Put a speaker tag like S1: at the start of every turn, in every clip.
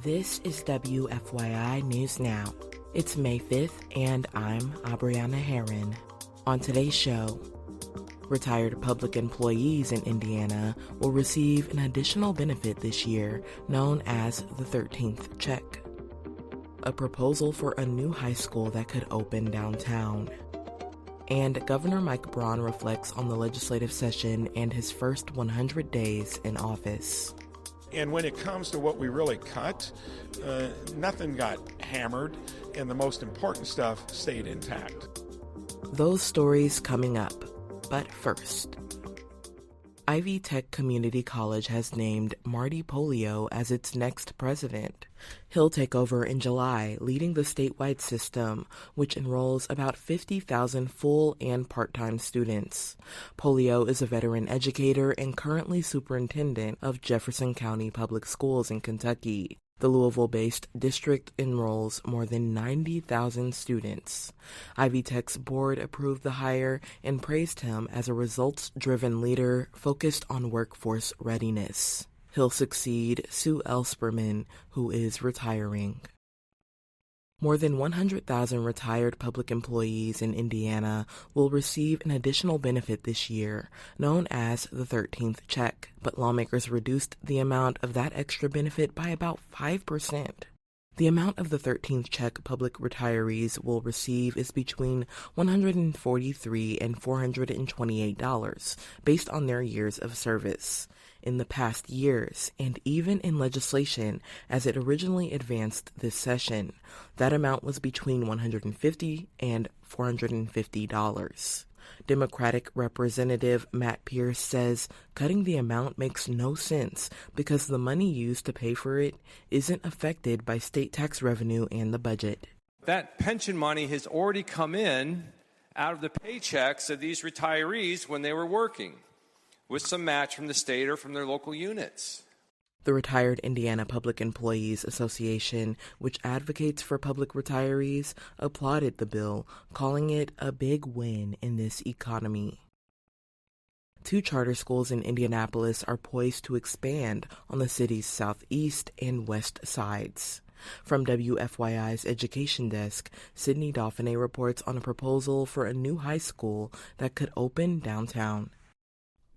S1: This is WFYI News Now. It's May 5th, and I'm Abriana Herron. On today's show, retired public employees in Indiana will receive an additional benefit this year known as the 13th check. A proposal for a new high school that could open downtown. And Governor Mike Braun reflects on the legislative session and his first 100 days in office.
S2: And when it comes to what we really cut, nothing got hammered, and the most important stuff stayed intact.
S1: Those stories coming up. But first, Ivy Tech Community College has named Marty Pollio as its next president. He'll take over in July, leading the statewide system, which enrolls about 50,000 full and part-time students. Pollio is a veteran educator and currently superintendent of Jefferson County Public Schools in Kentucky. The Louisville-based district enrolls more than 90,000 students. Ivy Tech's board approved the hire and praised him as a results-driven leader focused on workforce readiness. He'll succeed Sue Ellsperman, who is retiring. More than 100,000 retired public employees in Indiana will receive an additional benefit this year, known as the 13th check, but lawmakers reduced the amount of that extra benefit by about 5%. The amount of the 13th check public retirees will receive is between $143 and $428, based on their years of service. In the past years, and even in legislation as it originally advanced this session, that amount was between $150 and $450. Democratic Representative Matt Pierce says cutting the amount makes no sense because the money used to pay for it isn't affected by state tax revenue and the budget.
S3: That pension money has already come in out of the paychecks of these retirees when they were working, with some match from the state or from their local units.
S1: The Retired Indiana Public Employees Association, which advocates for public retirees, applauded the bill, calling it a big win in this economy. 2 charter schools in Indianapolis are poised to expand on the city's southeast and west sides. From WFYI's Education Desk, Sydney Dauphiné reports on a proposal for a new high school that could open downtown.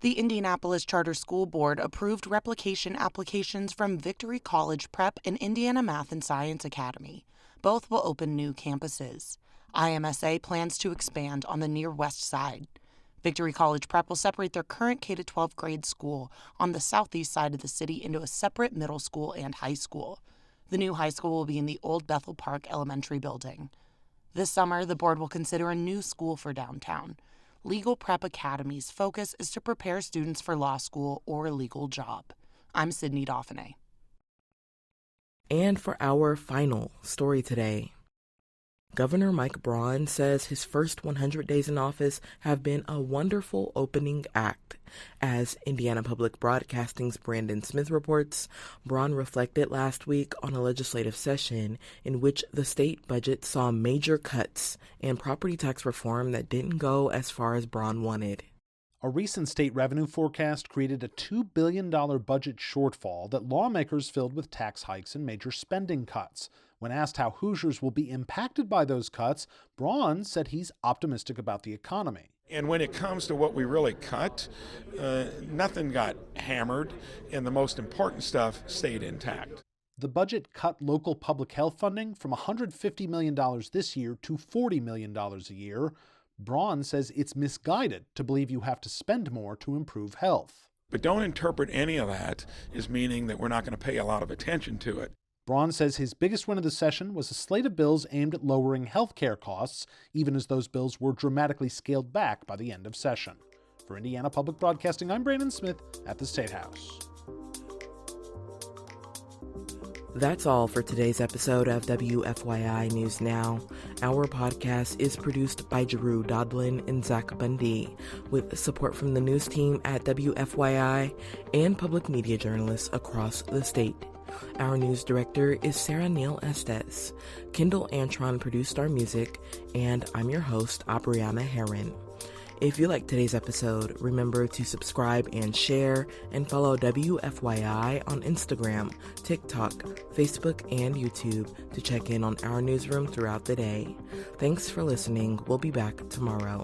S4: The Indianapolis Charter School Board approved replication applications from Victory College Prep and Indiana Math and Science Academy. Both will open new campuses. IMSA plans to expand on the near west side. Victory College Prep will separate their current K-12 grade school on the southeast side of the city into a separate middle school and high school. The new high school will be in the old Bethel Park Elementary building. This summer, the board will consider a new school for downtown. Legal Prep Academy's focus is to prepare students for law school or a legal job. I'm Sydney Dauphiné.
S1: And for our final story today, Governor Mike Braun says his first 100 days in office have been a wonderful opening act. As Indiana Public Broadcasting's Brandon Smith reports, Braun reflected last week on a legislative session in which the state budget saw major cuts and property tax reform that didn't go as far as Braun wanted.
S5: A recent state revenue forecast created a $2 billion budget shortfall that lawmakers filled with tax hikes and major spending cuts. When asked how Hoosiers will be impacted by those cuts, Braun said he's optimistic about the economy.
S2: And when it comes to what we really cut, nothing got hammered, and the most important stuff stayed intact.
S5: The budget cut local public health funding from $150 million this year to $40 million a year. Braun says it's misguided to believe you have to spend more to improve health.
S2: But don't interpret any of that as meaning that we're not going to pay a lot of attention to it.
S5: Braun says his biggest win of the session was a slate of bills aimed at lowering health care costs, even as those bills were dramatically scaled back by the end of session. For Indiana Public Broadcasting, I'm Brandon Smith at the State House.
S1: That's all for today's episode of WFYI News Now. Our podcast is produced by Drew Daudelin and Zach Bundy, with support from the news team at WFYI and public media journalists across the state. Our news director is Sarah Neal-Estes. Kendall Antron produced our music, and I'm your host, Abriana Herron. If you like today's episode, remember to subscribe and share, and follow WFYI on Instagram, TikTok, Facebook, and YouTube to check in on our newsroom throughout the day. Thanks for listening. We'll be back tomorrow.